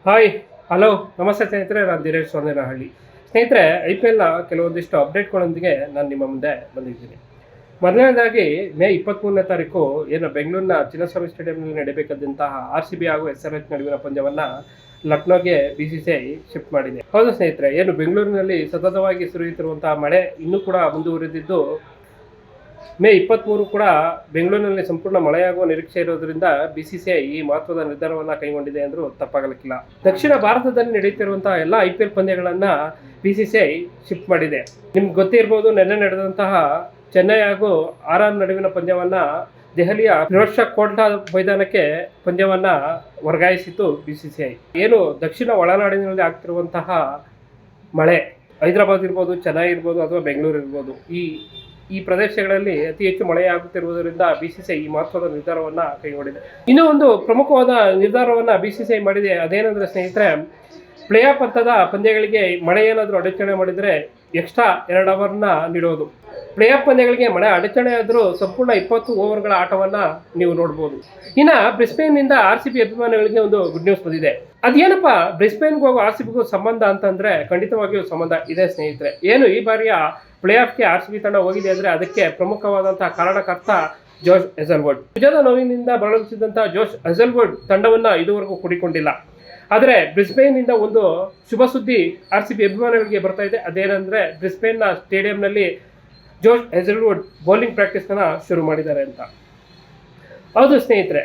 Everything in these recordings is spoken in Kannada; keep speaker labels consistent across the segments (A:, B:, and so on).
A: ಹಾಯ್, ಹಲೋ, ನಮಸ್ತೆ ಸ್ನೇಹಿತರೆ. ನಾನು ದಿನೇಶ್ ಸೋಂದೇನಹಳ್ಳಿ. ಸ್ನೇಹಿತರೆ, IPLನ ಕೆಲವೊಂದಿಷ್ಟು ಅಪ್ಡೇಟ್ಗಳೊಂದಿಗೆ ನಾನು ನಿಮ್ಮ ಮುಂದೆ ಬಂದಿದ್ದೀನಿ. ಮೊದಲನೇದಾಗಿ ಮೇ 23ನೇ ತಾರೀಕು ಏನು ಬೆಂಗಳೂರಿನ ಚಿನ್ನಸ್ವಾಮಿ ಸ್ಟೇಡಿಯಂನಲ್ಲಿ ನಡೀಬೇಕಾದಂತಹ RCB ಹಾಗೂ SRH ನಡುವಿನ ಪಂದ್ಯವನ್ನು ಲಕ್ನೋಗೆ BCCI ಶಿಫ್ಟ್ ಮಾಡಿದೆ. ಹೌದು ಸ್ನೇಹಿತರೆ, ಏನು ಬೆಂಗಳೂರಿನಲ್ಲಿ ಸತತವಾಗಿ ಸುರಿಯುತ್ತಿರುವಂತಹ ಮಳೆ ಇನ್ನೂ ಕೂಡ ಮುಂದುವರಿದಿದ್ದು ಮೇ 23 ಕೂಡ ಬೆಂಗಳೂರಿನಲ್ಲಿ ಸಂಪೂರ್ಣ ಮಳೆಯಾಗುವ ನಿರೀಕ್ಷೆ ಇರೋದ್ರಿಂದ BCCI ಈ ಮಹತ್ವದ ನಿರ್ಧಾರವನ್ನು ಕೈಗೊಂಡಿದೆ ಅಂದರೂ ತಪ್ಪಾಗಲಿಕ್ಕಿಲ್ಲ. ದಕ್ಷಿಣ ಭಾರತದಲ್ಲಿ ನಡೆಯುತ್ತಿರುವಂತಹ ಎಲ್ಲ IPL ಪಂದ್ಯಗಳನ್ನು BCCI ಶಿಫ್ಟ್ ಮಾಡಿದೆ. ನಿಮ್ಗೆ ಗೊತ್ತಿರ್ಬೋದು, ನಿನ್ನೆ ನಡೆದಂತಹ ಚೆನ್ನೈ ಹಾಗೂ RR ನಡುವಿನ ಪಂದ್ಯವನ್ನು ದೆಹಲಿಯ ಫಿರೋಜ್ ಶಾ ಕೋಟ್ಲಾ ಮೈದಾನಕ್ಕೆ ಪಂದ್ಯವನ್ನು ವರ್ಗಾಯಿಸಿತು BCCI. ಏನು ದಕ್ಷಿಣ ಒಳನಾಡಿನಲ್ಲಿ ಆಗ್ತಿರುವಂತಹ ಮಳೆ, ಹೈದರಾಬಾದ್ ಇರ್ಬೋದು, ಚೆನ್ನೈ ಇರ್ಬೋದು ಅಥವಾ ಬೆಂಗಳೂರು ಇರ್ಬೋದು, ಈ ಪ್ರದೇಶಗಳಲ್ಲಿ ಅತಿ ಹೆಚ್ಚು ಮಳೆಯಾಗುತ್ತಿರುವುದರಿಂದ BCCI ಈ ಮಹತ್ವದ ನಿರ್ಧಾರವನ್ನು ಕೈಗೊಂಡಿದೆ. ಇನ್ನೂ ಒಂದು ಪ್ರಮುಖವಾದ ನಿರ್ಧಾರವನ್ನು BCCI ಮಾಡಿದೆ. ಅದೇನೆಂದರೆ ಸ್ನೇಹಿತರೆ, ಪ್ಲೇ ಆಫ್ ಹಂತದ ಪಂದ್ಯಗಳಿಗೆ ಮಳೆ ಏನಾದರೂ ಅಡಚಣೆ ಮಾಡಿದರೆ ಎಕ್ಸ್ಟ್ರಾ 2 ಅವರ್ನ ನೀಡೋದು. ಪ್ಲೇ ಆಫ್ ಪಂದ್ಯಗಳಿಗೆ ಮಳೆ ಅಡಚಣೆ ಆದರೂ ಸಂಪೂರ್ಣ 20 ಓವರ್ಗಳ ಆಟವನ್ನು ನೀವು ನೋಡ್ಬೋದು. ಇನ್ನು ಬ್ರಿಸ್ಬೇನ್ನಿಂದ RCB ಅಭಿಮಾನಿಗಳಿಗೆ ಒಂದು ಗುಡ್ ನ್ಯೂಸ್ ಬಂದಿದೆ. ಅದೇನಪ್ಪ, ಬ್ರಿಸ್ಬೇನ್ಗೆ ಹೋಗೋ RCBಗೂ ಸಂಬಂಧ ಅಂತಂದರೆ ಖಂಡಿತವಾಗಿಯೂ ಸಂಬಂಧ ಇದೆ ಸ್ನೇಹಿತರೆ. ಏನು ಈ ಬಾರಿಯ ಪ್ಲೇ ಆಫ್ಗೆ RCB ತಂಡ ಹೋಗಿದೆ ಅಂದರೆ ಅದಕ್ಕೆ ಪ್ರಮುಖವಾದಂತಹ ಕಾರಣಕರ್ತ ಜೋಶ್ ಹೆಜಲ್ವುಡ್. ಭುಜದ ನೋವಿನಿಂದ ಬಳಲಿಸಿದಂತಹ ಜೋಶ್ ಹೆಜಲ್ವುಡ್ ತಂಡವನ್ನು ಇದುವರೆಗೂ ಕೂಡಿಕೊಂಡಿಲ್ಲ. ಆದರೆ ಬ್ರಿಸ್ಬೇನ್ನಿಂದ ಒಂದು ಶುಭ ಸುದ್ದಿ RCB ಅಭಿಮಾನಿಗಳಿಗೆ ಬರ್ತಾ ಇದೆ. ಅದೇನೆಂದರೆ ಬ್ರಿಸ್ಬೇನ್ನ ಸ್ಟೇಡಿಯಂನಲ್ಲಿ ಜೋಶ್ ಹೆಜಲ್ವುಡ್ ಬೌಲಿಂಗ್ ಪ್ರಾಕ್ಟೀಸ್ನ ಶುರು ಮಾಡಿದ್ದಾರೆ ಅಂತ. ಹೌದು ಸ್ನೇಹಿತರೆ,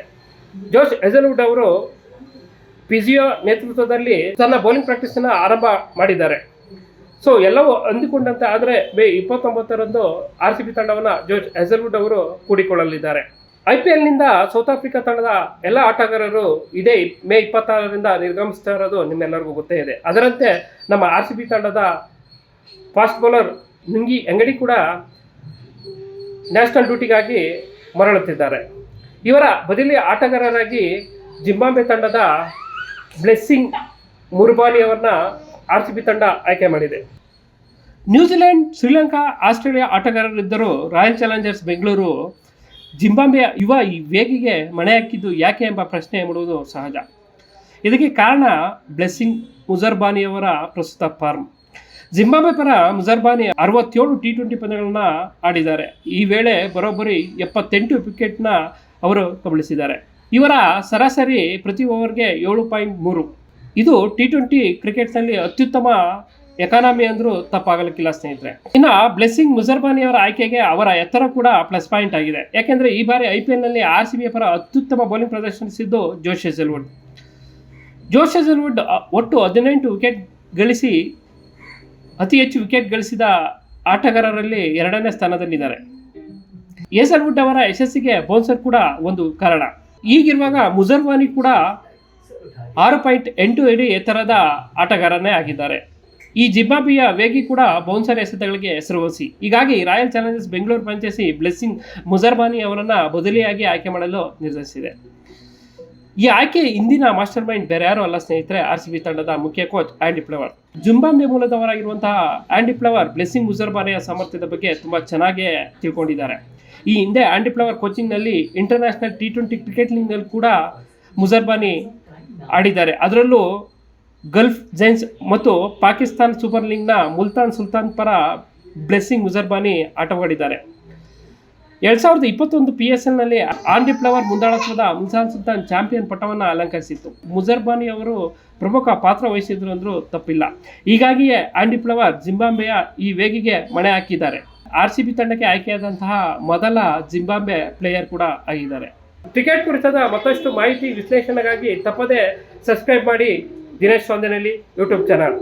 A: ಜೋಶ್ ಹೆಜಲ್ವುಡ್ ಅವರು ಫಿಸಿಯೋ ನೇತೃತ್ವದಲ್ಲಿ ತನ್ನ ಬೌಲಿಂಗ್ ಪ್ರಾಕ್ಟೀಸನ್ನು ಆರಂಭ ಮಾಡಿದ್ದಾರೆ. ಸೊ ಎಲ್ಲವೂ ಅಂದುಕೊಂಡಂತೆ ಆದರೆ ಮೇ 29ರಂದು RCB ತಂಡವನ್ನು ಜೋಶ್ ಹೆಜಲ್ವುಡ್ ಅವರು ಕೂಡಿಕೊಳ್ಳಲಿದ್ದಾರೆ. IPLನಿಂದ ಸೌತ್ ಆಫ್ರಿಕಾ ತಂಡದ ಎಲ್ಲ ಆಟಗಾರರು ಇದೇ ಮೇ 26ರಿಂದ ನಿರ್ಗಮಿಸ್ತಾ ಇರೋದು ನಿಮ್ಮೆಲ್ಲರಿಗೂ ಗೊತ್ತೇ ಇದೆ. ಅದರಂತೆ ನಮ್ಮ RCB ತಂಡದ ಫಾಸ್ಟ್ ಬೌಲರ್ ನುಂಗಿ ಅಂಗಡಿ ಕೂಡ ನ್ಯಾಷನಲ್ ಡ್ಯೂಟಿಗಾಗಿ ಮರಳುತ್ತಿದ್ದಾರೆ. ಇವರ ಬದಲಿ ಆಟಗಾರರಾಗಿ ಜಿಂಬಾಬ್ವೆ ತಂಡದ ಬ್ಲೆಸ್ಸಿಂಗ್ ಮುರ್ಬಾನಿ ಅವರನ್ನ RCB ತಂಡ ಆಯ್ಕೆ ಮಾಡಿದೆ. ನ್ಯೂಜಿಲೆಂಡ್, ಶ್ರೀಲಂಕಾ, ಆಸ್ಟ್ರೇಲಿಯಾ ಆಟಗಾರರಿದ್ದರೂ ರಾಯಲ್ ಚಾಲೆಂಜರ್ಸ್ ಬೆಂಗಳೂರು ಜಿಂಬಾಬ್ವೆಯ ಯುವ ಈ ವೇಗಿಗೆ ಮಣೆ ಹಾಕಿದ್ದು ಯಾಕೆ ಎಂಬ ಪ್ರಶ್ನೆ ಮೂಡುವುದು ಸಹಜ. ಇದಕ್ಕೆ ಕಾರಣ ಬ್ಲೆಸ್ಸಿಂಗ್ ಮುಜರ್ಬಾನಿಯವರ ಪ್ರಸ್ತುತ ಫಾರ್ಮ್. ಜಿಂಬಾಬ್ವೆ ಪರ ಮುಜರ್ಬಾನಿ 67 T20 ಪಂದ್ಯಗಳನ್ನು ಆಡಿದ್ದಾರೆ. ಈ ವೇಳೆ ಬರೋಬ್ಬರಿ 78 ವಿಕೆಟ್ನ ಅವರು ಕಬಳಿಸಿದ್ದಾರೆ. ಇವರ ಸರಾಸರಿ ಪ್ರತಿ ಓವರ್ಗೆ 7.3. ಇದು T20 ಕ್ರಿಕೆಟ್ನಲ್ಲಿ ಅತ್ಯುತ್ತಮ ಎಕಾನಮಿ ಅಂದರೂ ತಪ್ಪಾಗಲಿಕ್ಕಿಲ್ಲ ಸ್ನೇಹಿತರೆ. ಇನ್ನು ಬ್ಲೆಸ್ಸಿಂಗ್ ಮುಜರ್ಬಾನಿ ಅವರ ಆಯ್ಕೆಗೆ ಅವರ ಎತ್ತರ ಕೂಡ ಪ್ಲಸ್ ಪಾಯಿಂಟ್ ಆಗಿದೆ. ಯಾಕೆಂದರೆ ಈ ಬಾರಿ IPLನಲ್ಲಿ RCB ಪರ ಅತ್ಯುತ್ತಮ ಬೌಲಿಂಗ್ ಪ್ರದರ್ಶಿಸಿದ್ದು ಜೋಶ್ ಹೆಜಲ್ವುಡ್. ಜೋಶ್ ಹೆಜಲ್ವುಡ್ ಒಟ್ಟು 18 ವಿಕೆಟ್ ಗಳಿಸಿ ಅತಿ ಹೆಚ್ಚು ವಿಕೆಟ್ ಗಳಿಸಿದ ಆಟಗಾರರಲ್ಲಿ 2ನೇ ಸ್ಥಾನದಲ್ಲಿದ್ದಾರೆ. ಹೆಜಲ್ವುಡ್ ಅವರ ಯಶಸ್ಸಿಗೆ ಬೌನ್ಸರ್ ಕೂಡ ಒಂದು ಕಾರಣ. ಈಗಿರುವಾಗ ಮುಜರ್ಬಾನಿ ಕೂಡ 6.8 ಅಡಿ ಎತ್ತರದ ಆಟಗಾರನೇ ಆಗಿದ್ದಾರೆ. ಈ ಜಿಂಬಾಬ್ವೆಯ ವೇಗಿ ಕೂಡ ಬೌನ್ಸರ್ ಎಸೆತಗಳಿಗೆ ಹೆಸರುವಾಸಿ. ಹೀಗಾಗಿ Royal Challengers Bengaluru franchise Blessing Muzarabani ಅವರನ್ನು ಬದಲಿಯಾಗಿ ಆಯ್ಕೆ ಮಾಡಲು ನಿರ್ಧರಿಸಿದೆ. ಈ ಆಯ್ಕೆ ಇಂದಿನ ಮಾಸ್ಟರ್ ಮೈಂಡ್ ಬೇರೆ ಯಾರೂ ಅಲ್ಲ ಸ್ನೇಹಿತರೆ, RCB ತಂಡದ ಮುಖ್ಯ ಕೋಚ್ ಆ್ಯಂಡಿ ಫ್ಲವರ್. ಜಿಂಬಾಬ್ವೆ ಮೂಲದವರಾಗಿರುವಂತಹ ಆ್ಯಂಡಿ ಫ್ಲವರ್ ಬ್ಲೆಸ್ಸಿಂಗ್ ಮುಜರ್ಬಾನಿಯ ಸಾಮರ್ಥ್ಯದ ಬಗ್ಗೆ ತುಂಬ ಚೆನ್ನಾಗೇ ತಿಳ್ಕೊಂಡಿದ್ದಾರೆ. ಈ ಹಿಂದೆ ಆ್ಯಂಡಿ ಫ್ಲವರ್ ಕೋಚಿಂಗ್ನಲ್ಲಿ ಇಂಟರ್ನ್ಯಾಷನಲ್ T20 ಕ್ರಿಕೆಟ್ ಲೀಗ್ನಲ್ಲಿ ಕೂಡ ಮುಜರ್ಬಾನಿ ಆಡಿದ್ದಾರೆ. ಅದರಲ್ಲೂ ಗಲ್ಫ್ ಜೈನ್ಸ್ ಮತ್ತು ಪಾಕಿಸ್ತಾನ್ ಸೂಪರ್ ಲೀಗ್ನ ಮುಲ್ತಾನ್ ಸುಲ್ತಾನ್ ಪರ ಬ್ಲೆಸ್ಸಿಂಗ್ ಮುಜರ್ಬಾನಿ ಆಟವಾಡಿದ್ದಾರೆ. 2021 PSLನಲ್ಲಿ ಆ್ಯಂಡಿ ಫ್ಲವರ್ ಮುಂದಾಳತ್ವದ ಮುಲ್ತಾನ್ ಸುಲ್ತಾನ್ ಚಾಂಪಿಯನ್ ಪಟ್ಟವನ್ನು ಅಲಂಕರಿಸಿತ್ತು. ಮುಜರ್ಬಾನಿ ಅವರು ಪ್ರಮುಖ ಪಾತ್ರ ವಹಿಸಿದ್ರು ಅಂದರೂ ತಪ್ಪಿಲ್ಲ. ಹೀಗಾಗಿಯೇ ಆ್ಯಂಡಿ ಫ್ಲವರ್ ಜಿಂಬಾಬ್ವೆಯ ಈ ವೇಗಿಗೆ ಮಣೆ ಹಾಕಿದ್ದಾರೆ. RCB ತಂಡಕ್ಕೆ ಆಯ್ಕೆಯಾದಂತಹ ಮೊದಲ ಜಿಂಬಾಬ್ವೆ ಪ್ಲೇಯರ್ ಕೂಡ ಆಗಿದ್ದಾರೆ. ಕ್ರಿಕೆಟ್ ಕುರಿತಾದ ಮತ್ತಷ್ಟು ಮಾಹಿತಿ ವಿಶ್ಲೇಷಣೆಗಾಗಿ ತಪ್ಪದೇ ಸಬ್ಸ್ಕ್ರೈಬ್ ಮಾಡಿ ದಿನೇಶ್ ಸೋಂದೇನಹಳ್ಳಿ ಯೂಟ್ಯೂಬ್ ಚಾನಲ್.